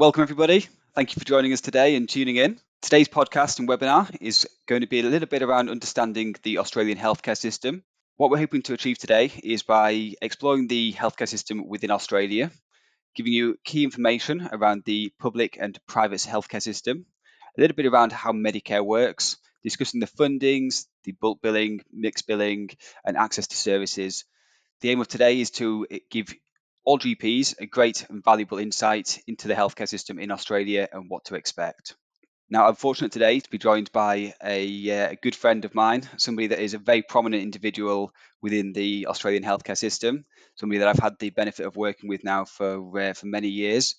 Welcome, everybody. Thank you for joining us today and tuning in. Today's podcast and webinar is going to be a little bit around understanding the Australian healthcare system. What we're hoping to achieve today is by exploring the healthcare system within Australia, giving you key information around the public and private healthcare system, a little bit around how Medicare works, discussing the fundings, the bulk billing, mixed billing, and access to services. The aim of today is to give all GPs a great and valuable insight into the healthcare system in Australia and what to expect. Now, I'm fortunate today to be joined by a good friend of mine, somebody that is a very prominent individual within the Australian healthcare system, somebody that I've had the benefit of working with now for many years,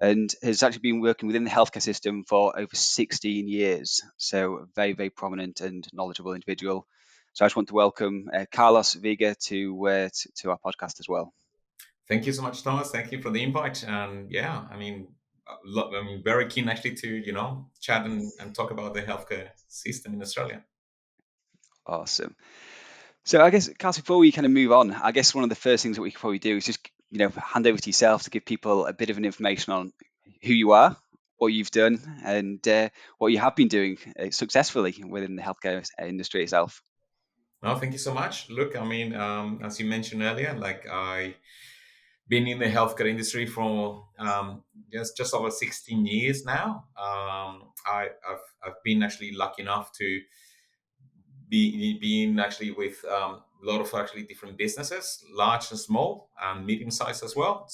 and has actually been working within the healthcare system for over 16 years. So, a very, very prominent and knowledgeable individual. So, I just want to welcome Carlos Vega to our podcast as well. Thank you so much, Thomas. Thank you for the invite. And yeah, I'm very keen actually to chat and talk about the healthcare system in Australia. Awesome. So I guess, Carlos, before we kind of move on, I guess one of the first things that we could probably do is just, hand over to yourself to give people a bit of an information on who you are, what you've done, and what you have been doing successfully within the healthcare industry itself. No, thank you so much. Look, as you mentioned earlier, like I been in the healthcare industry for just over 16 years now. I've been actually lucky enough to be being actually with a lot of actually different businesses, large and small, and medium sized as well.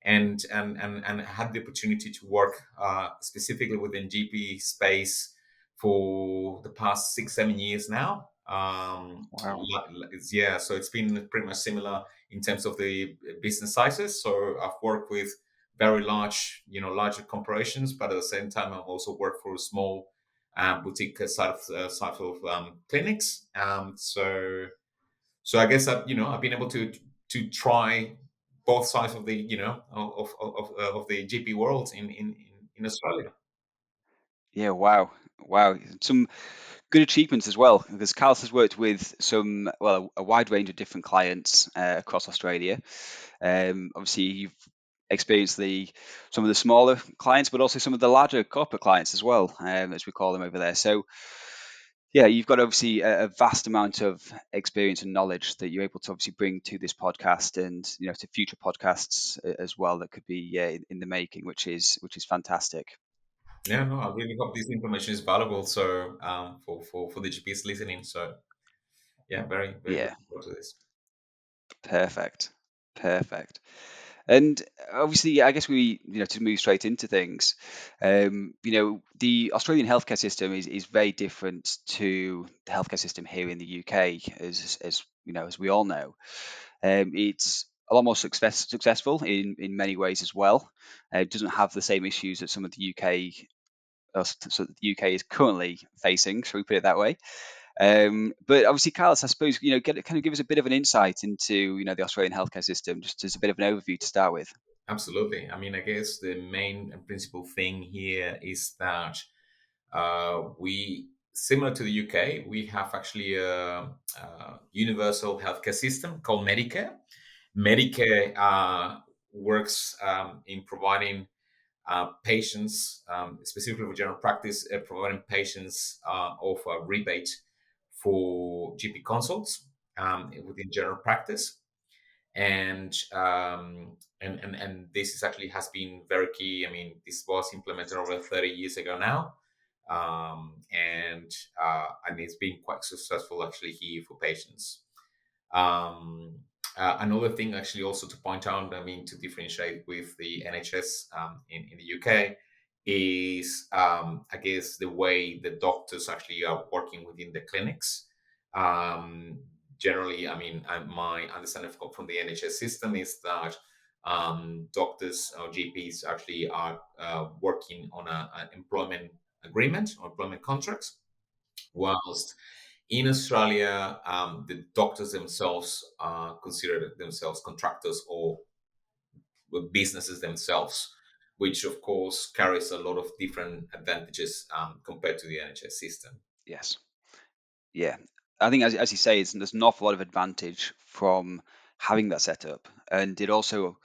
And had the opportunity to work specifically within GP space for the past 6-7 years now. Wow. Yeah, so it's been pretty much similar in terms of the business sizes. So I've worked with very large, larger corporations, but at the same time, I've also worked for small boutique side of clinics. So I guess I've been able to try both sides of the of the GP world in Australia. Yeah, wow. Wow. Some good achievements as well, because Carlos has worked with a wide range of different clients across Australia. Obviously, you've experienced some of the smaller clients, but also some of the larger corporate clients as well, as we call them over there. So, yeah, you've got obviously a vast amount of experience and knowledge that you're able to obviously bring to this podcast and to future podcasts as well that could be in the making, which is fantastic. Yeah, no, I really hope this information is valuable. So for the GPs listening. So yeah, very very Yeah, looking forward to this. perfect, perfect. And obviously, I guess to move straight into things, the Australian healthcare system is very different to the healthcare system here in the UK, as we all know. It's a lot more successful in many ways as well. It doesn't have the same issues that some of the UK is currently facing. Shall we put it that way? But obviously, Carlos, I suppose kind of give us a bit of an insight into the Australian healthcare system, just as a bit of an overview to start with. Absolutely. I mean, I guess the main and principal thing here is that we, similar to the UK, we have actually a universal healthcare system called Medicare. Medicare works in providing patients, specifically for general practice, providing patients of a rebate for GP consults within general practice. And this is actually has been very key. I mean, this was implemented over 30 years ago now, and it's been quite successful actually here for patients. Um, Another thing, actually, also to point out, I mean, to differentiate with the NHS in the UK, is I guess the way the doctors actually are working within the clinics. Um, Generally, I mean, my understanding from the NHS system is that doctors or GPs actually are working on an employment agreement or employment contracts, whilst in Australia, the doctors themselves consider themselves contractors or businesses themselves, which of course carries a lot of different advantages compared to the NHS system. Yes, yeah. I think, as you say, there's an awful lot of advantage from having that set up, and it also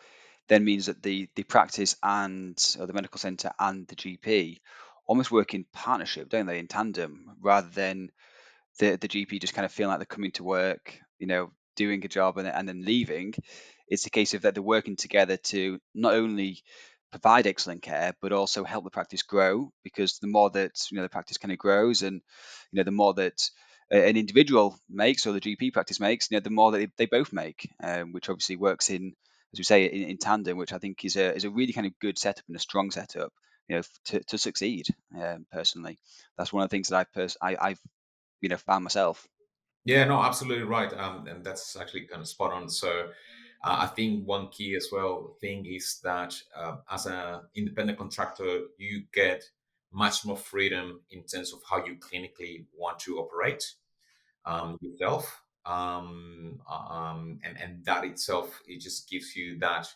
then means that the practice and or the medical centre and the GP almost work in partnership, don't they, in tandem, rather than the GP just kind of feeling like they're coming to work, doing a job and then leaving. It's a case of that they're working together to not only provide excellent care, but also help the practice grow. Because the more that the practice kind of grows, and the more that an individual makes or the GP practice makes, the more that they both make, which obviously works in, as we say, in tandem, which I think is a really kind of good setup and a strong setup, to succeed. Personally, that's one of the things that I've found myself. Yeah, no, absolutely right. And that's actually kind of spot on. So I think one key as well thing is that as an independent contractor, you get much more freedom in terms of how you clinically want to operate yourself. And that itself, it just gives you that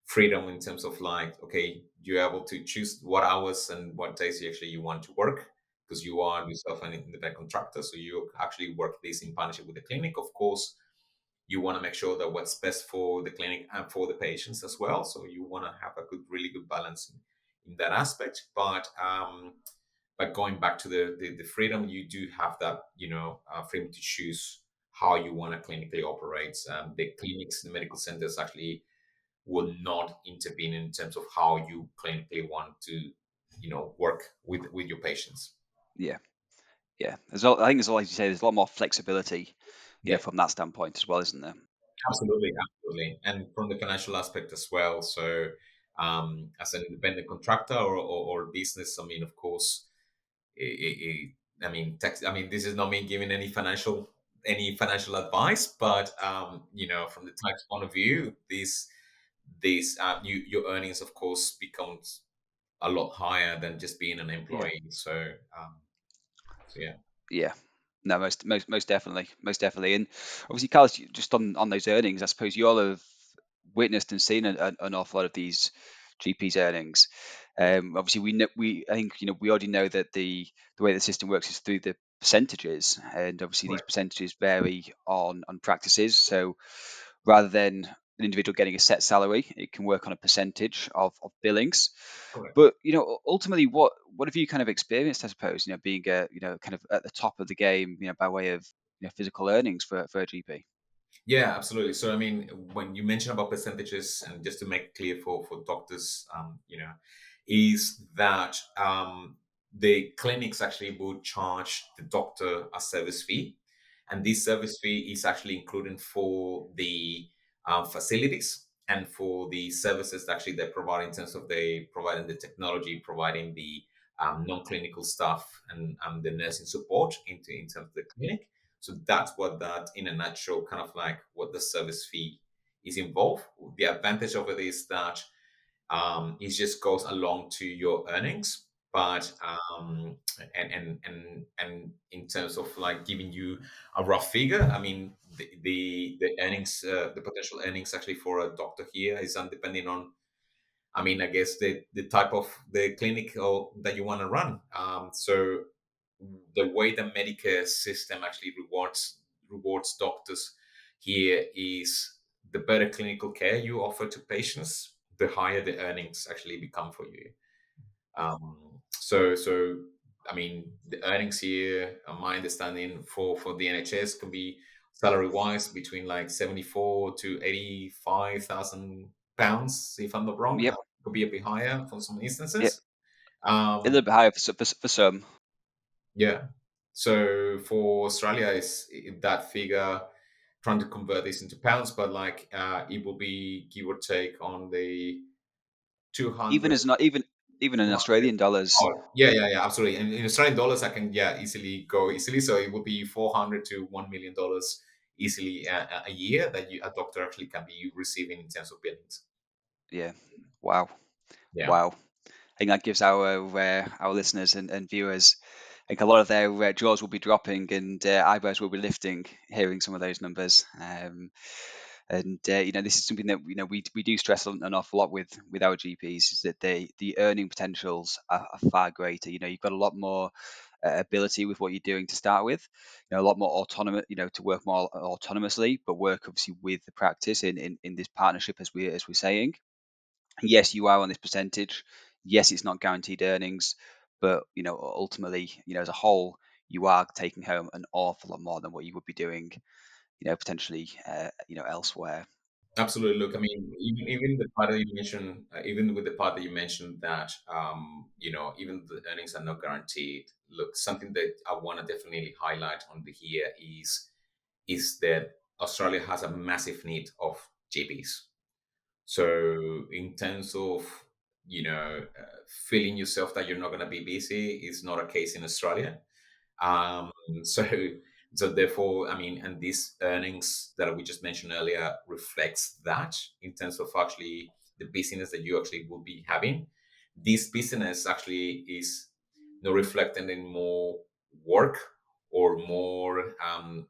freedom in terms of like, okay, you're able to choose what hours and what days you want to work because you are yourself an independent contractor. So you actually work this in partnership with the clinic. Of course, you want to make sure that what's best for the clinic and for the patients as well. So you want to have a really good balance in that aspect. But going back to the freedom, you do have that, freedom to choose how you want to clinically operate. The clinics, the medical centers actually will not intervene in terms of how you clinically want to, work with your patients. Yeah, yeah. I think there's, like you say, there's a lot more flexibility, Yeah, from that standpoint as well, isn't there? absolutely, absolutely, and from the financial aspect as well. So, as an independent contractor or business, I mean, of course, I mean, tax. I mean, this is not me giving any financial advice, but from the tax point of view, your earnings, of course, becomes a lot higher than just being an Yeah, employee. So yeah. yeah. No, most definitely, most definitely. And obviously, Carlos, just on those earnings, I suppose you all have witnessed and seen an awful lot of these GPs earnings. Obviously, I think we already know that the way the system works is through the percentages, and obviously these Correct. percentages vary on practices. So rather than an individual getting a set salary, it can work on a percentage of billings. Correct. But ultimately, what have you kind of experienced? I suppose being kind of at the top of the game, by way of physical earnings for a GP. Yeah, absolutely. So, I mean, when you mention about percentages, and just to make clear for doctors, is that the clinics actually will charge the doctor a service fee, and this service fee is actually included for the facilities and for the services that actually they provide in terms of they providing the technology, providing the non-clinical stuff, and the nursing support in terms of the clinic. So that's what that, in a nutshell, kind of like what the service fee is involved. The advantage of it is that it just goes along to your earnings, but and in terms of like giving you a rough figure, I mean the earnings, the potential earnings actually for a doctor here is depending on, I mean, I guess the type of the clinic or that you want to run. So the way the Medicare system actually rewards doctors here is the better clinical care you offer to patients, the higher the earnings actually become for you. So I mean, the earnings here, my understanding for the NHS could be salary wise between like 74 to 85,000 pounds, if I'm not wrong. Yep, Could be a bit higher for some yep. instances. A Um, little bit higher for some. yeah. So for Australia, is that figure, trying to convert this into pounds, but like it will be give or take on the 200. Even as not even in Australian dollars. Oh, yeah, yeah, yeah, absolutely. And in Australian dollars, I can, yeah, easily go easily. So it would be 400 to $1 million easily a year that a doctor actually can be receiving in terms of billings. Yeah. Wow. Yeah. Wow. I think that gives our listeners and viewers, I think a lot of their jaws will be dropping and eyebrows will be lifting hearing some of those numbers. And this is something that we do stress an awful lot with our GPs, is that the earning potentials are far greater. You've got a lot more ability with what you're doing to start with. A lot more autonomous. To work more autonomously, but work obviously with the practice in this partnership, as we're saying. Yes, you are on this percentage. Yes, it's not guaranteed earnings, but ultimately, as a whole, you are taking home an awful lot more than what you would be doing, potentially, elsewhere. Absolutely. Look, I mean, even the part that you mentioned, even with the part that you mentioned that even the earnings are not guaranteed. Look, something that I want to definitely highlight on the here is that Australia has a massive need of GPs. So in terms of feeling yourself that you're not going to be busy is not a case in Australia. Um, so therefore, I mean, and these earnings that we just mentioned earlier reflects that in terms of actually the business that you actually will be having. This business actually is not reflecting in more work or more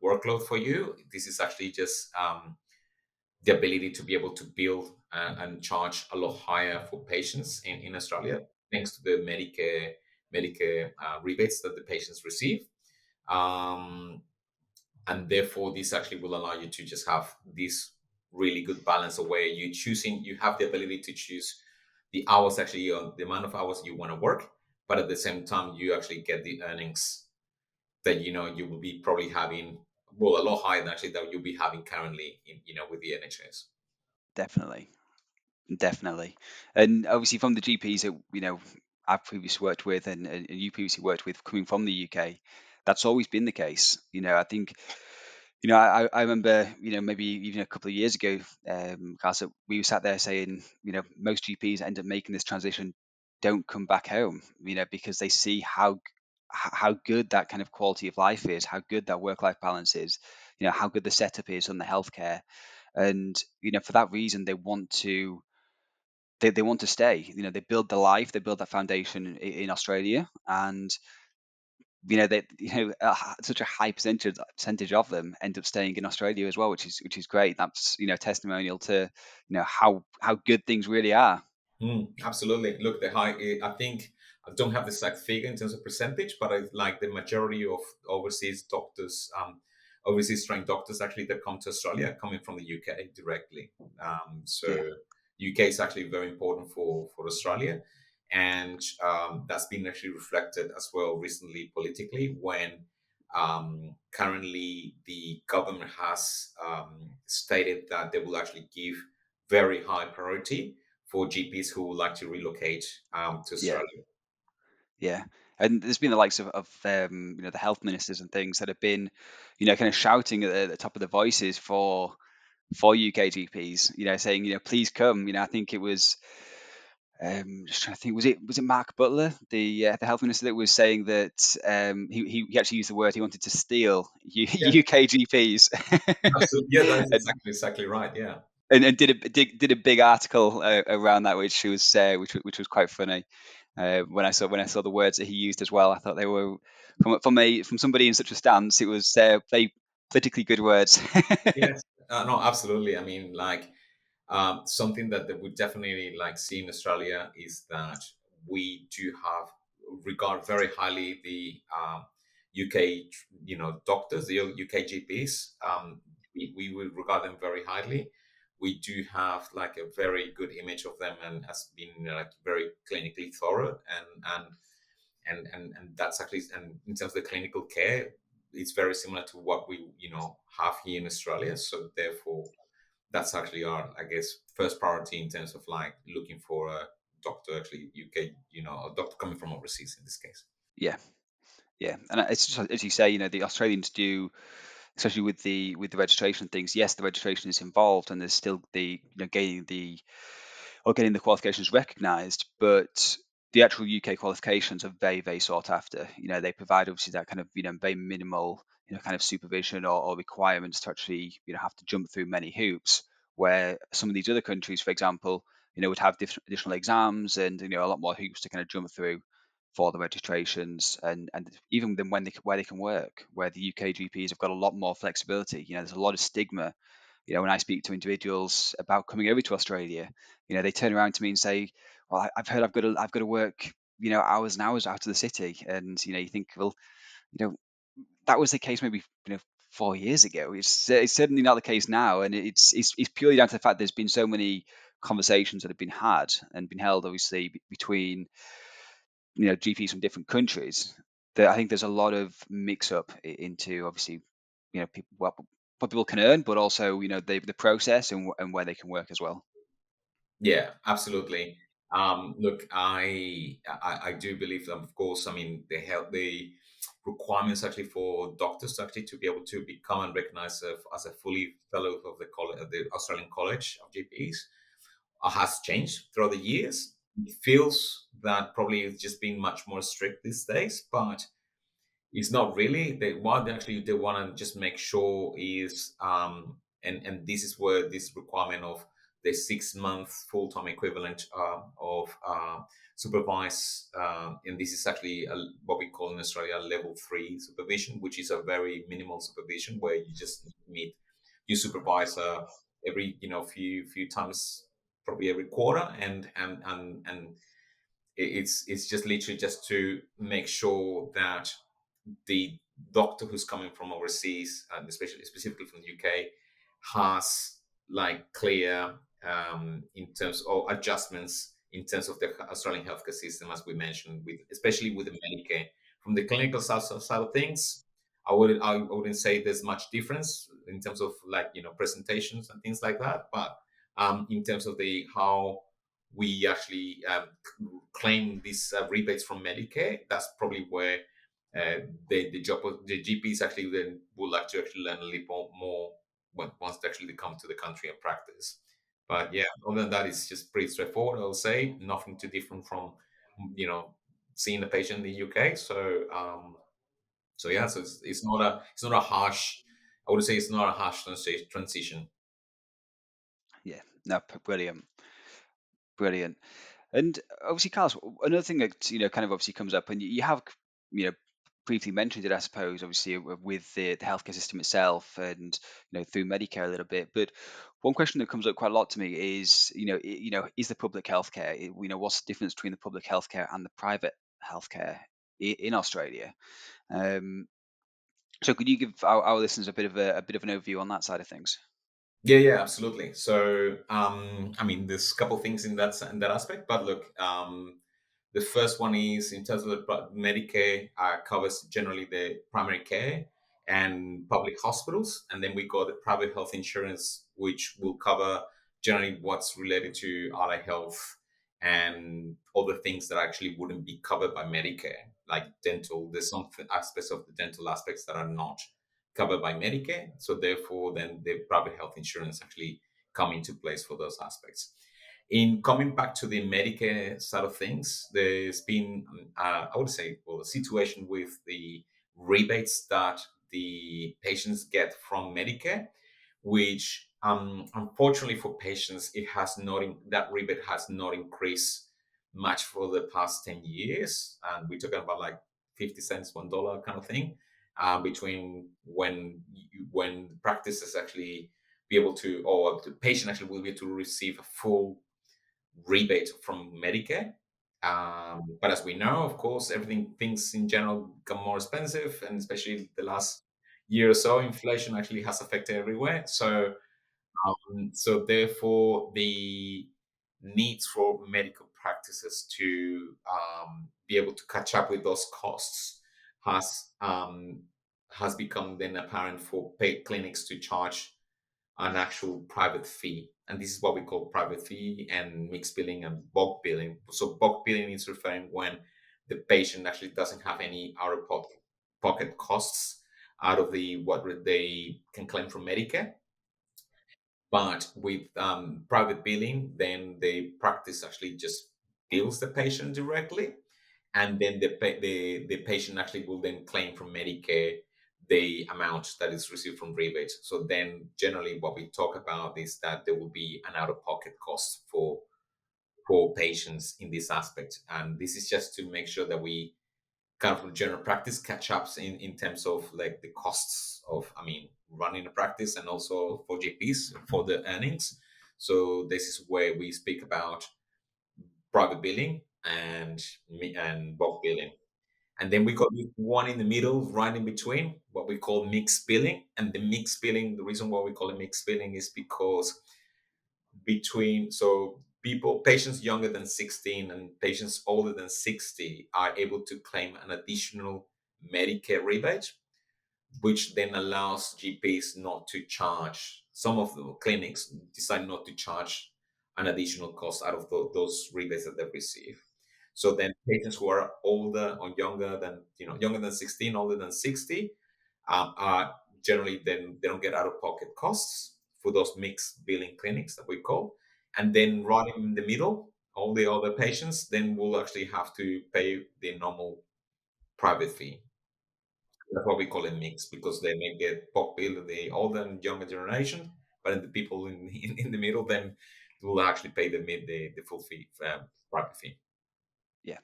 workload for you. This is actually just the ability to be able to build and charge a lot higher for patients in Australia, thanks to the Medicare rebates that the patients receive. Um, and therefore, this actually will allow you to just have this really good balance of where you have the ability to choose the hours actually, the amount of hours you want to work, but at the same time, you actually get the earnings that you will be probably having, well, a lot higher than actually that you'll be having currently in with the NHS. Definitely, definitely. And obviously, from the GPs that I've previously worked with, and you previously worked with, coming from the UK, that's always been the case. I think I remember, maybe even a couple of years ago, Carl, that we were sat there saying, most GPs end up making this transition, don't come back home, because they see how good that kind of quality of life is, how good that work-life balance is, how good the setup is on the healthcare, and for that reason they want to stay. They build the life, they build that foundation in Australia, and they such a high percentage of them end up staying in Australia as well, which is great. That's testimonial to how good things really are. Absolutely. Look, I think I don't have the exact figure in terms of percentage, but I like the majority of overseas doctors, overseas trained doctors actually that come to Australia are coming from the UK directly. Yeah, So UK is actually very important for Australia. And that's been actually reflected as well recently politically when currently the government has stated that they will actually give very high priority for GPs who would like to relocate to yeah, Australia. yeah. And there's been the likes of the health ministers and things that have been kind of shouting at the top of their voices for UK GPs, saying, please come. I think it was, just trying to think, was it Mark Butler, the health minister, that was saying that he actually used the word, he wanted to steal Yeah, UK GPs, absolutely. Yeah, that is and, exactly right. Yeah. and did a big article around that, which was quite funny. When I saw the words that he used as well, I thought they were from somebody in such a stance. It was very politically good words. Yes. No, absolutely. I mean, like something that they would definitely like see in Australia is that we do have regard very highly the UK, doctors, the UK GPs. We will regard them very highly. We do have like a very good image of them and has been like very clinically thorough and that's actually and in terms of the clinical care, it's very similar to what we have here in Australia. So therefore, that's actually our, I guess, first priority in terms of like looking for a doctor actually UK, a doctor coming from overseas in this case. Yeah, yeah, and it's just, as you say, the Australians do, especially with the registration things. Yes, the registration is involved, and there's still the getting the qualifications recognised, but the actual UK qualifications are very, very sought after. They provide obviously that kind of very minimal kind of supervision or requirements to actually have to jump through many hoops. Where some of these other countries, for example, would have different additional exams and a lot more hoops to kind of jump through for the registrations, and even then where they can work, where the UK GPs have got a lot more flexibility. There's a lot of stigma. When I speak to individuals about coming over to Australia, they turn around to me and say, "Well, I've heard I've got to work, hours and hours out of the city," and you think, well, you know, that was the case maybe, 4 years ago. It's certainly not the case now, and it's purely down to the fact there's been so many conversations that have been had and been held, obviously, between GPs from different countries. That I think there's a lot of mix up into obviously people what people can earn, but also the process and where they can work as well. Yeah, absolutely. Look, I do believe that, of course, I mean, the requirements actually for doctors actually to be able to become and recognized as a fully fellow of the Australian College of GPs has changed throughout the years. It feels that probably it's just been much more strict these days, but it's not really. What actually they want to just make sure is, and this is where this requirement of the 6 month full time equivalent of supervised, and this is actually what we call in Australia level 3 supervision, which is a very minimal supervision where you just meet your supervisor every few times, probably every quarter, and it's just literally just to make sure that the doctor who's coming from overseas, and especially specifically from the UK, has like clear in terms of adjustments in terms of the Australian healthcare system, as we mentioned, with especially with the Medicare. From the clinical side of things, I wouldn't say there's much difference in terms of like presentations and things like that, but in terms of the how we actually claim these rebates from Medicare, that's probably where the job of the GPs actually then would like to actually learn a little more once they actually come to the country and practice. But yeah, other than that, it's just pretty straightforward. I'll say nothing too different from seeing the patient in the UK. So yeah, so it's not a harsh. I would say it's not a harsh transition. Yeah, no, brilliant, brilliant. And obviously, Carlos, another thing that kind of obviously comes up, and you have you know briefly mentioned it, I suppose, obviously with the healthcare system itself, and through Medicare a little bit. But one question that comes up quite a lot to me is, is the public healthcare, what's the difference between the public healthcare and the private healthcare in Australia? Um, so could you give our listeners a bit of an overview on that side of things? Yeah, absolutely. So, I mean, there's a couple things in that aspect, but look, the first one is in terms of the Medicare covers generally the primary care and public hospitals, and then we got the private health insurance, which will cover generally what's related to allied health and other things that actually wouldn't be covered by Medicare, like dental. There's some aspects of the dental aspects that are not covered by Medicare. So therefore, then the private health insurance actually come into place for those aspects. In coming back to the Medicare side of things, there's been, I would say, well, a situation with the rebates that the patients get from Medicare, which unfortunately for patients, it has not that rebate has not increased much for the past 10 years. And we're talking about like 50 cents, $1 kind of thing, between when the practice is actually be able to, or the patient actually will be able to receive a full rebate from Medicare. But as we know, of course, things in general become more expensive, and especially the last year or so, inflation actually has affected everywhere. So therefore, the needs for medical practices to be able to catch up with those costs has um, has become then apparent for paid clinics to charge an actual private fee. And this is what we call private fee and mixed billing and bulk billing. So bulk billing is referring when the patient actually doesn't have any out of pocket costs out of the what they can claim from Medicare. But with private billing, then the practice actually just bills the patient directly, and then the patient actually will then claim from Medicare the amount that is received from rebates. So then, generally, what we talk about is that there will be an out-of-pocket cost for patients in this aspect, and this is just to make sure that we kind of general practice catch ups in terms of like the costs of, I mean, running a practice and also for GPs for the earnings. So this is where we speak about private billing and bulk billing. And then we got this one in the middle, right in between, what we call mixed billing. And the mixed billing, the reason why we call it mixed billing is because patients younger than 16 and patients older than 60 are able to claim an additional Medicare rebate, which then allows GPs not to charge. Some of the clinics decide not to charge an additional cost out of those rebates that they receive. So then patients who are older or younger than 16, older than 60, are generally, then they don't get out of pocket costs for those mixed billing clinics that we call. And then right in the middle, all the other patients then will actually have to pay the normal private fee. That's why we call it mixed, because they may get popular the older and younger generation, but then the people in the middle then will actually pay the full fee, private fee. Yeah.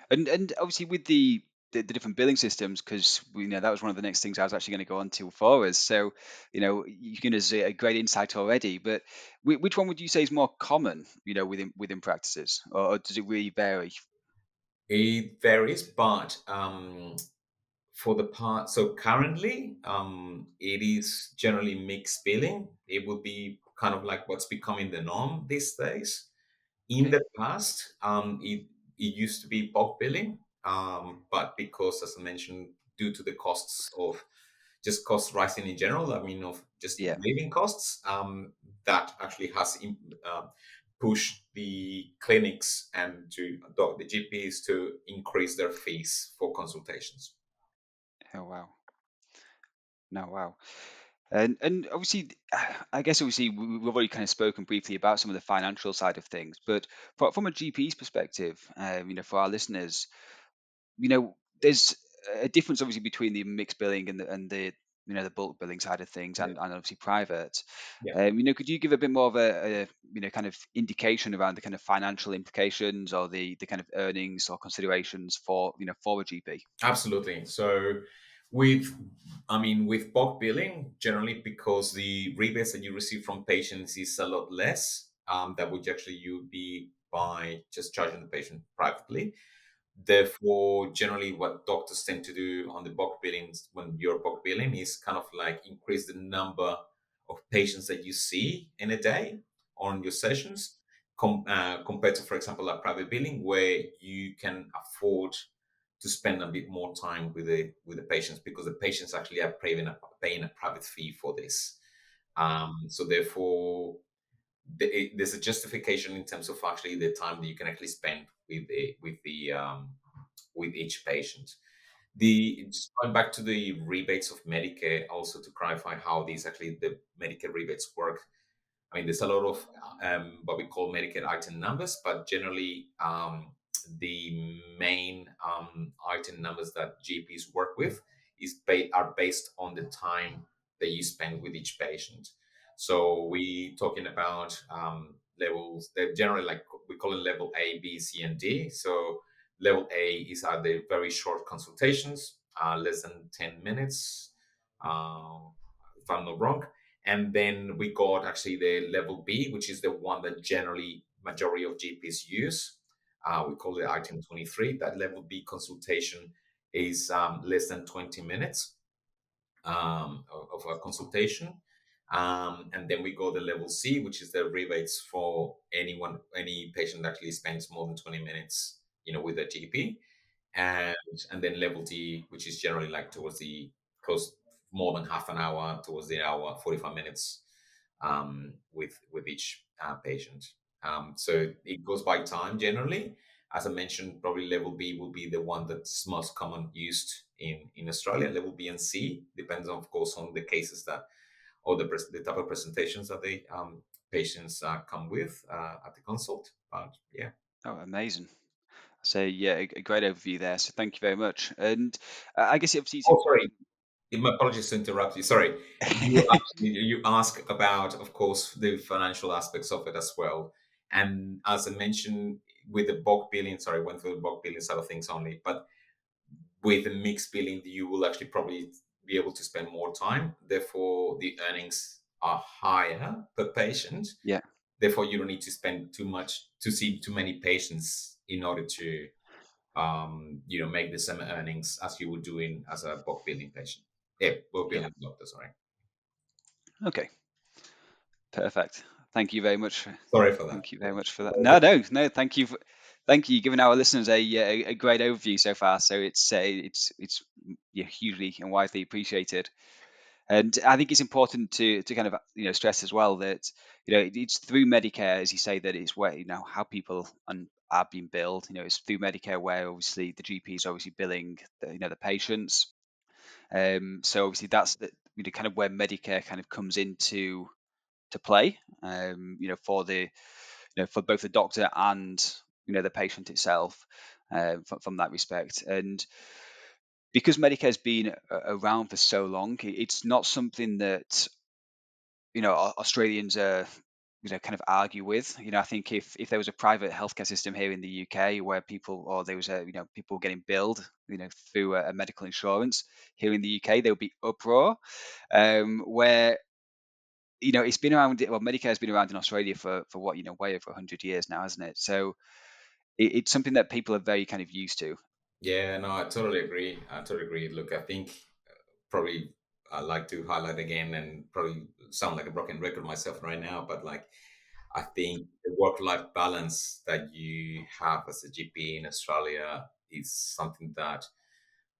And obviously with the different billing systems, because that was one of the next things I was actually going to go on to for us. So, you can us a great insight already. But which one would you say is more common, within practices, or does it really vary? It varies, but for the part, so currently, it is generally mixed billing. It would be kind of like what's becoming the norm these days. In Okay. the past, it used to be bulk billing, but because, as I mentioned, due to the costs of just costs rising in general, I mean, of just Yeah. living costs, that actually has pushed the clinics and to the GPs to increase their fees for consultations. Oh wow. No, wow. And obviously, I guess obviously we've already kind of spoken briefly about some of the financial side of things, but from a GP's perspective, for our listeners, there's a difference obviously between the mixed billing and the bulk billing side of things, Yeah. and obviously private. Yeah. Could you give a bit more of a kind of indication around the kind of financial implications or the kind of earnings or considerations for a GP? Absolutely. So with with bulk billing, generally because the rebates that you receive from patients is a lot less, that would actually you be by just charging the patient privately. Therefore, generally what doctors tend to do on the bulk billings when you're bulk billing is kind of like increase the number of patients that you see in a day on your sessions, compared to, for example, a private billing where you can afford to spend a bit more time with the patients, because the patients actually are paying a private fee for this. So therefore, there's a justification in terms of actually the time that you can actually spend with each patient. Just going back to the rebates of Medicare, also to clarify how the Medicare rebates work. I mean, there's a lot of what we call Medicare item numbers, but generally, the main item numbers that GPs work with are based on the time that you spend with each patient. So we talking about levels. They're generally, like, we call it level A, B, C, and D. So level A are the very short consultations, less than 10 minutes, uh, if I'm not wrong. And then we got actually the level B, which is the one that generally majority of GPs use. We call it item 23. That level B consultation is less than 20 minutes of a consultation. And then we go the level C, which is the rebates for any patient that actually spends more than 20 minutes, with a GP. And and then level D, which is generally like towards the close more than half an hour, towards the hour, 45 minutes, with each patient. So it goes by time generally. As I mentioned, probably level B will be the one that's most common used in Australia. Level B and C depends, of course, on the cases that or the type of presentations that the patients come with at the consult. But yeah. Oh, amazing. So yeah, a great overview there. So thank you very much. And I guess obviously it's Oh, sorry. important. My apologies to interrupt you. Sorry. You ask about, of course, the financial aspects of it as well. And as I mentioned, with the bulk billing, sorry, I went through the bulk billing side of things only, but with the mixed billing, you will actually probably be able to spend more time. Therefore, the earnings are higher per patient. Yeah. Therefore, you don't need to spend too much to see too many patients in order make the same earnings as you would doing as a bulk billing patient. Yeah, bulk Yeah. billing doctor, sorry. Okay. Perfect. Thank you very much. Sorry for that. Thank you very much for that. No, no, no. Thank you. Thank you. Giving our listeners a great overview so far. So it's yeah, hugely and widely appreciated. And I think it's important to kind of stress as well that it's through Medicare, as you say, that it's where how people are being billed. It's through Medicare where obviously the GP is obviously billing the patients. So obviously that's the kind of where Medicare kind of comes into to play. For the for both the doctor and the patient itself, from that respect. And because Medicare has been around for so long, it's not something that Australians kind of argue with. I think if there was a private healthcare system here in the UK where people or there was a people getting billed through a medical insurance here in the UK, there would be uproar. Where it's been around. Well, Medicare has been around in Australia for what way over 100 years now, hasn't it? So it's something that people are very kind of used to. Yeah, no, I totally agree. I totally agree. Look, I think probably I like to highlight again and probably sound like a broken record myself right now, but like I think the work-life balance that you have as a GP in Australia is something that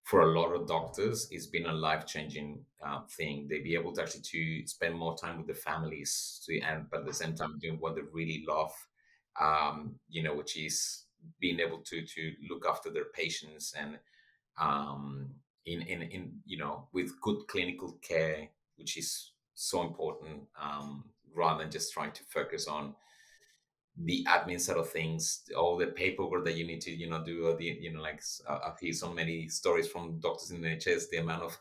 for a lot of doctors it's been a life-changing thing. They be able to actually to spend more time with the families to, and but at the same time doing what they really love, which is being able to look after their patients and um, in with good clinical care, which is so important, rather than just trying to focus on the admin side of things, all the paperwork that you need to do, or the like I've heard so many stories from doctors in the NHS, the amount of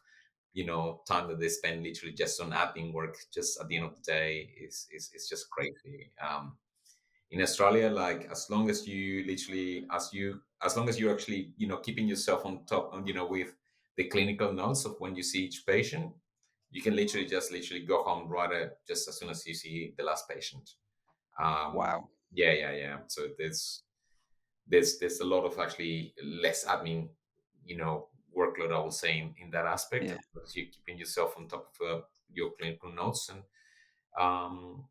time that they spend literally just on admin work, just at the end of the day is just crazy. In Australia, like as long as you literally as long as you're actually keeping yourself on top on with the clinical notes of when you see each patient, you can literally go home right just as soon as you see the last patient. um Wow. yeah, so there's a lot of actually less admin workload, I would say, in that aspect, Yeah. as long as you're keeping yourself on top of your clinical notes, and um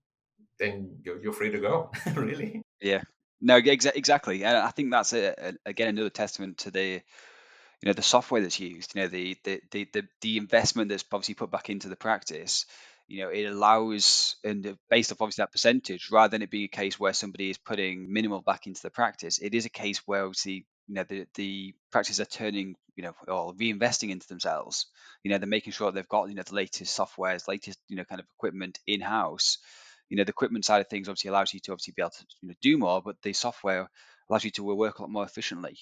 then you're free to go. Really. Yeah. No, exactly. And I think that's again another testament to the software that's used. The investment that's obviously put back into the practice. It allows, and based off obviously that percentage, rather than it being a case where somebody is putting minimal back into the practice, it is a case where obviously the practices are turning or reinvesting into themselves. They're making sure they've got the latest softwares, latest kind of equipment in house. The equipment side of things obviously allows you to obviously be able to do more, but the software allows you to work a lot more efficiently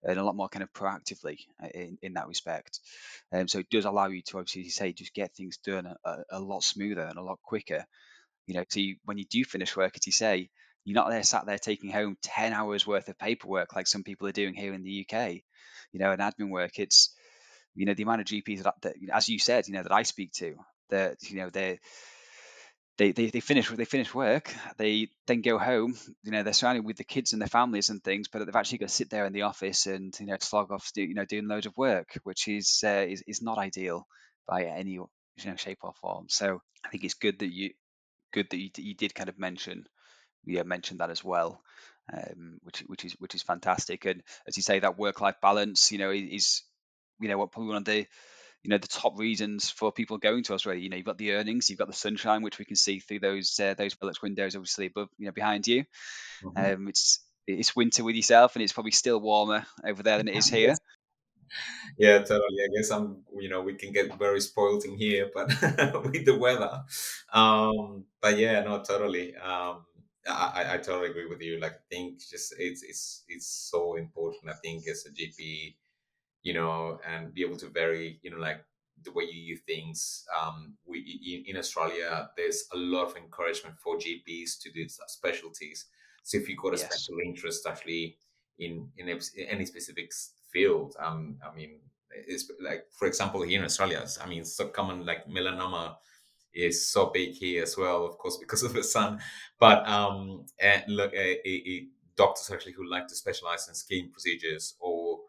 and a lot more kind of proactively in that respect. So it does allow you to obviously, as you say, just get things done a lot smoother and a lot quicker. So when you do finish work, as you say, you're not there sat there taking home 10 hours worth of paperwork like some people are doing here in the UK. And admin work, it's the amount of GPs that as you said, that I speak to, that they finish work, they then go home, they're surrounded with the kids and their families and things, but they've actually got to sit there in the office and slog off doing loads of work, which is not ideal by any shape or form. So I think it's good that you did kind of mention that as well, which is fantastic. And as you say, that work life balance is what probably one of the top reasons for people going to Australia. You've got the earnings, you've got the sunshine, which we can see through those Velux windows, obviously above, behind you. Mhm. It's winter with yourself, and it's probably still warmer over there than it is here. Yeah, totally. I guess we can get very spoiled in here, but with the weather. But yeah, no, totally. I totally agree with you. Like, I think just it's so important. I think as a GP, and be able to vary, like the way you use things. We in Australia, there's a lot of encouragement for GPs to do specialties. So if you've got a Yes. special interest actually any specific field, I mean, it's like for example here in Australia, I mean, so common like melanoma is so big here as well, of course, because of the sun. But and look, doctors actually who like to specialize in skin procedures or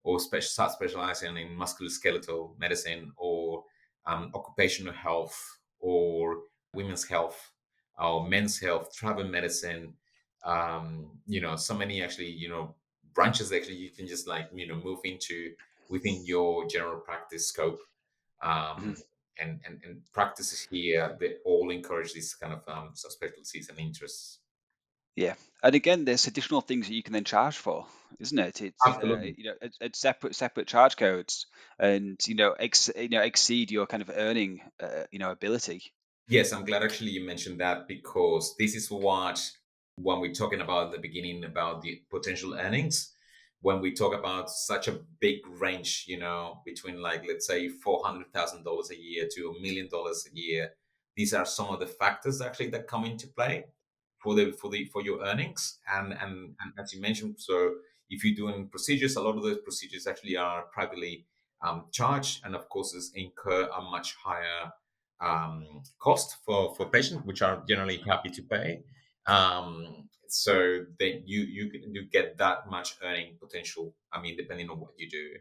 or start specializing in musculoskeletal medicine, or occupational health, or women's health, or men's health, travel medicine. So many actually, branches actually you can just like, move into within your general practice scope. Mhm. Um, and practices here, they all encourage these kind of subspecialties and interests. Yeah, and again, there's additional things that you can then charge for, isn't it? It's Absolutely. it's separate charge codes, and exceed your kind of earning ability. Yes, I'm glad actually you mentioned that, because this is what, when we're talking about the beginning about the potential earnings, when we talk about such a big range, between like, let's say, $400,000 a year to $1 million a year, these are some of the factors actually that come into play for your earnings. And as you mentioned, so if you're doing procedures, a lot of those procedures actually are privately charged, and of course, is incur a much higher cost for patients, which are generally happy to pay. So then you get that much earning potential. I mean, depending on what you do.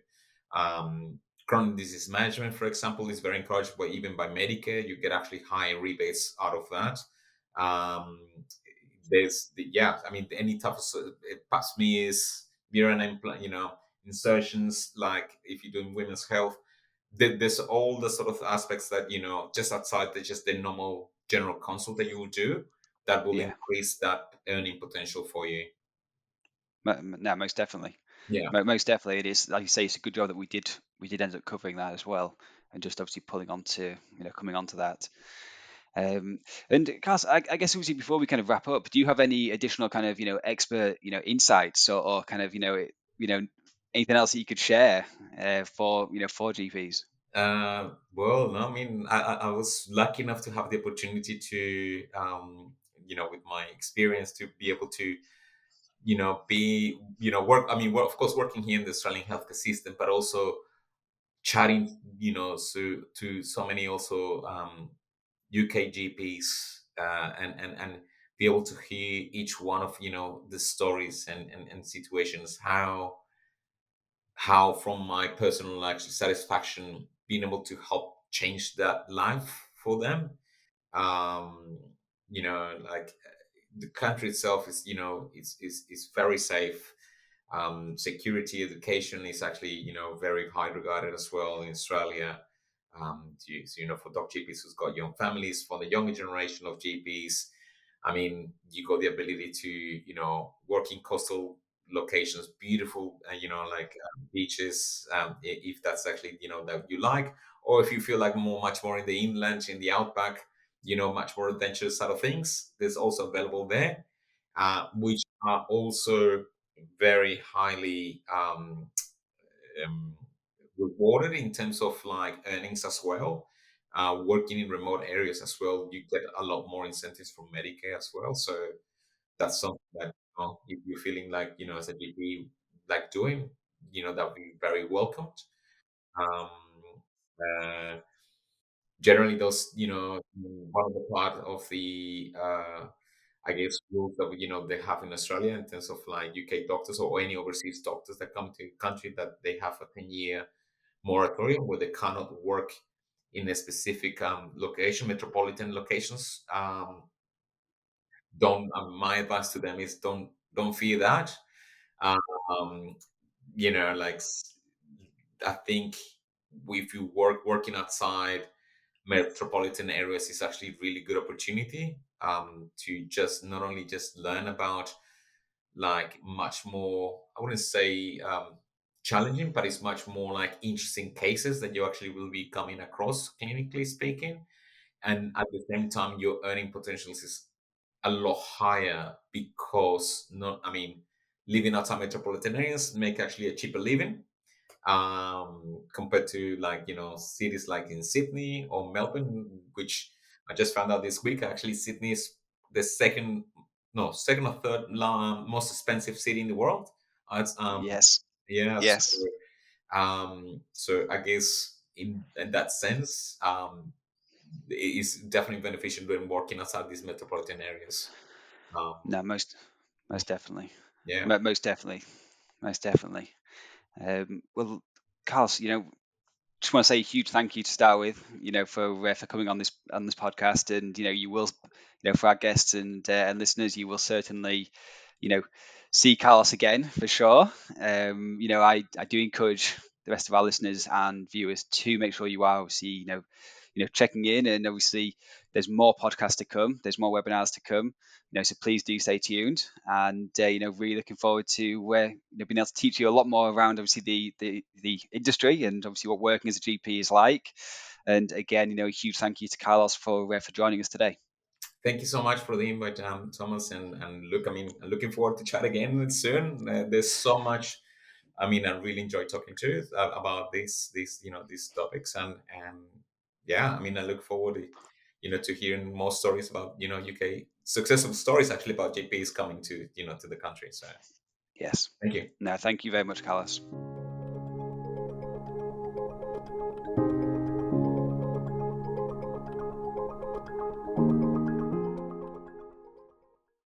Chronic disease management, for example, is very encouraged by even by Medicare. You get actually high rebates out of that. Um, yeah, I mean, any type of pap smears, urine implant, insertions, like if you're doing women's health, there's all the sort of aspects that, just outside just the normal general consult that you will do, that will Yeah, increase that earning potential for you. no, most definitely. Yeah. Most definitely, it is. Like you say, it's a good job that we did end up covering that as well, and just obviously pulling onto coming onto that. Um, and Carlos, I guess obviously before we kind of wrap up, do you have any additional kind of expert insights, or kind of anything else that you could share for GPs? Well, no, I mean, I was lucky enough to have the opportunity to, with my experience, to be able to, work. I mean, well, of course, working here in the Australian healthcare system, but also chatting, to so many also UK GPs, and be able to hear each one of, the stories and situations, how from my personal actually satisfaction, being able to help change that life for them. um like, the country itself is, is very safe. Security, education is actually, very high regarded as well in Australia. So, for doc GPs who's got young families, for the younger generation of GPs, I mean, you got the ability to, work in coastal locations, beautiful, like beaches, if that's actually, that you like, or if you feel like much more in the inland, in the outback, much more adventurous side of things. There's also available there, which are also very highly um, rewarded in terms of like earnings as well. Working in remote areas as well, you get a lot more incentives from Medicare as well. So that's something that, if you're feeling like, as a GP, like doing, that would be very welcomed. Um, uh, Generally, those, one of the part of the, I guess, rules that, they have in Australia in terms of like UK doctors or any overseas doctors that come to country, that they have a 10-year moratorium where they cannot work in a specific location, metropolitan locations. Don't My advice to them is, don't fear that. Um, like, I think if you working outside metropolitan areas is actually really good opportunity, to just not only just learn about like much more, I wouldn't say challenging, but it's much more like interesting cases that you actually will be coming across, clinically speaking. And at the same time, your earning potentials is a lot higher, because, not I mean, living outside metropolitan areas make actually a cheaper living, compared to, like, cities like in Sydney or Melbourne, which I just found out this week. Actually, Sydney is the second, no, second or third most expensive city in the world. It's Yes, Yeah. yes. So I guess in that sense, it is definitely beneficial when working outside these metropolitan areas. Um, No, most definitely. yeah. Most definitely. Most definitely. Well, Carlos, just want to say a huge thank you to start with, for coming on this podcast, and you will, for our guests and listeners, you will certainly, you know, see Carlos again for sure. I do encourage the rest of our listeners and viewers to make sure you are obviously, checking in, and obviously there's more podcasts to come, there's more webinars to come, so please do stay tuned, and really looking forward to being able to teach you a lot more around obviously the industry and obviously what working as a GP is like. And again, a huge thank you to Carlos for joining us today. Thank you so much for the invite, Thomas. And look, I mean, I'm looking forward to chat again soon. There's so much. I mean, I really enjoy talking to you about these topics, and yeah, I mean, I look forward to to hearing more stories about UK successful stories actually about GPs coming to to the country. So Yes. thank you. No, thank you very much, Carlos.